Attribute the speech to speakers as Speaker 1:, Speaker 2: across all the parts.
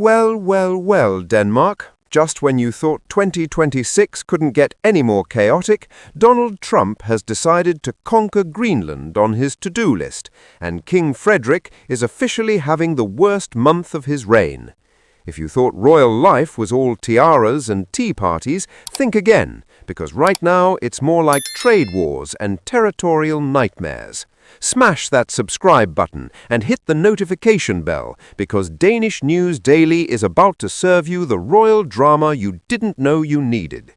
Speaker 1: Well, well, well, Denmark. Just when you thought 2026 couldn't get any more chaotic, Donald Trump has decided to conquer Greenland on his to-do list, and King Frederik is officially having the worst month of his reign. If you thought royal life was all tiaras and tea parties, think again, because right now it's more like trade wars and territorial nightmares. Smash that subscribe button and hit the notification bell, because Danish News Daily is about to serve you the royal drama you didn't know you needed.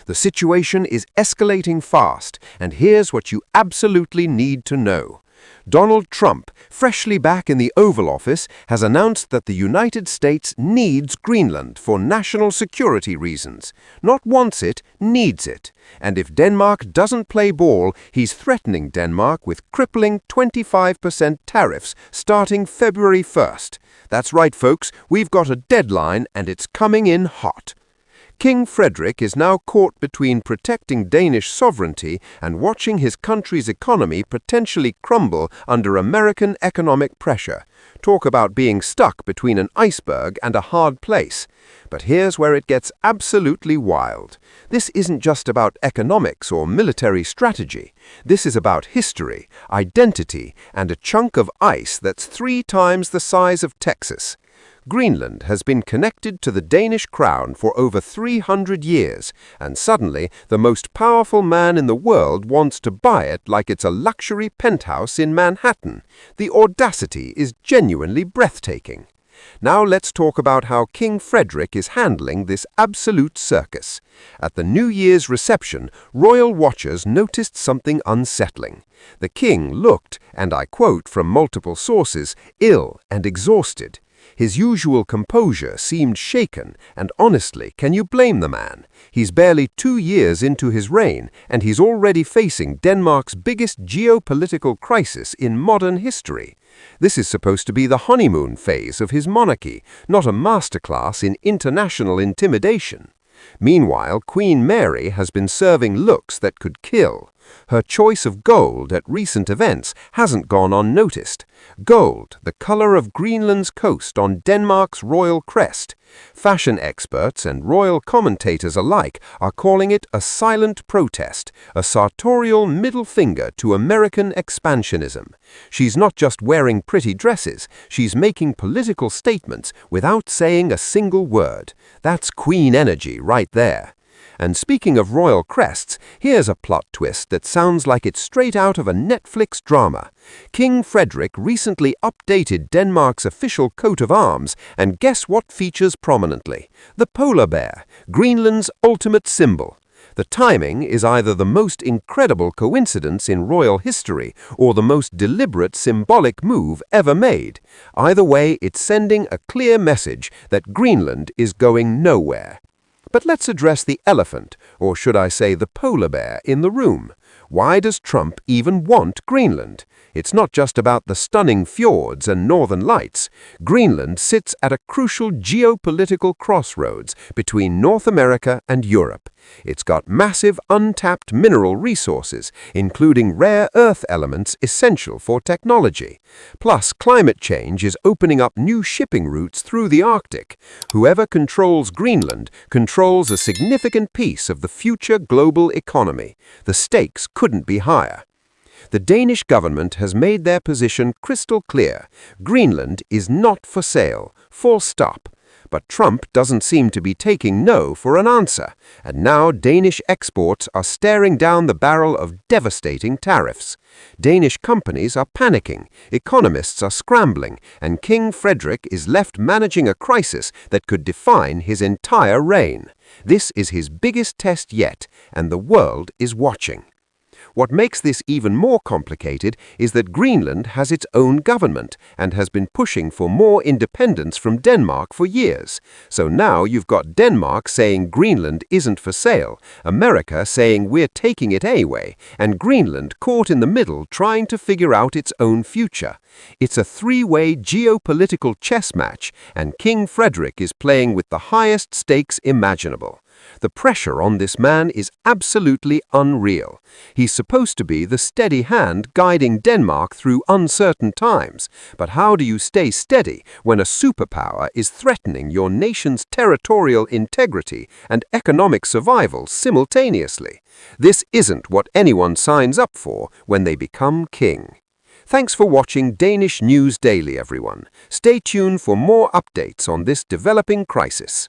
Speaker 1: The situation is escalating fast, and here's what you absolutely need to know. Donald Trump, freshly back in the Oval Office, has announced that the United States needs Greenland for national security reasons. Not wants it, needs it. And if Denmark doesn't play ball, he's threatening Denmark with crippling 25% tariffs starting February 1st. That's right, folks, we've got a deadline and it's coming in hot. King Frederik is now caught between protecting Danish sovereignty and watching his country's economy potentially crumble under American economic pressure. Talk about being stuck between an iceberg and a hard place. But here's where it gets absolutely wild. This isn't just about economics or military strategy. This is about history, identity, and a chunk of ice that's 3 times the size of Texas. Greenland has been connected to the Danish crown for over 300 years, and suddenly the most powerful man in the world wants to buy it like it's a luxury penthouse in Manhattan. The audacity is genuinely breathtaking. Now let's talk about how King Frederik is handling this absolute circus. At the New Year's reception, royal watchers noticed something unsettling. The king looked, and I quote from multiple sources, ill and exhausted. His usual composure seemed shaken, and honestly, can you blame the man? He's barely 2 years into his reign, and he's already facing Denmark's biggest geopolitical crisis in modern history. This is supposed to be the honeymoon phase of his monarchy, not a masterclass in international intimidation. Meanwhile, Queen Mary has been serving looks that could kill. Her choice of gold at recent events hasn't gone unnoticed. Gold, the color of Greenland's coast on Denmark's royal crest. Fashion experts and royal commentators alike are calling it a silent protest, a sartorial middle finger to American expansionism. She's not just wearing pretty dresses, she's making political statements without saying a single word. That's queen energy right there. And speaking of royal crests, here's a plot twist that sounds like it's straight out of a Netflix drama. King Frederik recently updated Denmark's official coat of arms, and guess what features prominently? The polar bear, Greenland's ultimate symbol. The timing is either the most incredible coincidence in royal history or the most deliberate symbolic move ever made. Either way, it's sending a clear message that Greenland is going nowhere. But let's address the elephant, or should I say the polar bear, in the room. Why does Trump even want Greenland? It's not just about the stunning fjords and northern lights. Greenland sits at a crucial geopolitical crossroads between North America and Europe. It's got massive untapped mineral resources, including rare earth elements essential for technology. Plus, climate change is opening up new shipping routes through the Arctic. Whoever controls Greenland controls a significant piece of the future global economy. The stakes couldn't be higher. The Danish government has made their position crystal clear. Greenland is not for sale, full stop. But Trump doesn't seem to be taking no for an answer, and now Danish exports are staring down the barrel of devastating tariffs. Danish companies are panicking, economists are scrambling, and King Frederik is left managing a crisis that could define his entire reign. This is his biggest test yet, and the world is watching. What makes this even more complicated is that Greenland has its own government and has been pushing for more independence from Denmark for years. So now you've got Denmark saying Greenland isn't for sale, America saying we're taking it anyway, and Greenland caught in the middle trying to figure out its own future. It's a 3-way geopolitical chess match, and King Frederik is playing with the highest stakes imaginable. The pressure on this man is absolutely unreal. He's supposed to be the steady hand guiding Denmark through uncertain times. But how do you stay steady when a superpower is threatening your nation's territorial integrity and economic survival simultaneously? This isn't what anyone signs up for when they become king. Thanks for watching Danish News Daily, everyone. Stay tuned for more updates on this developing crisis.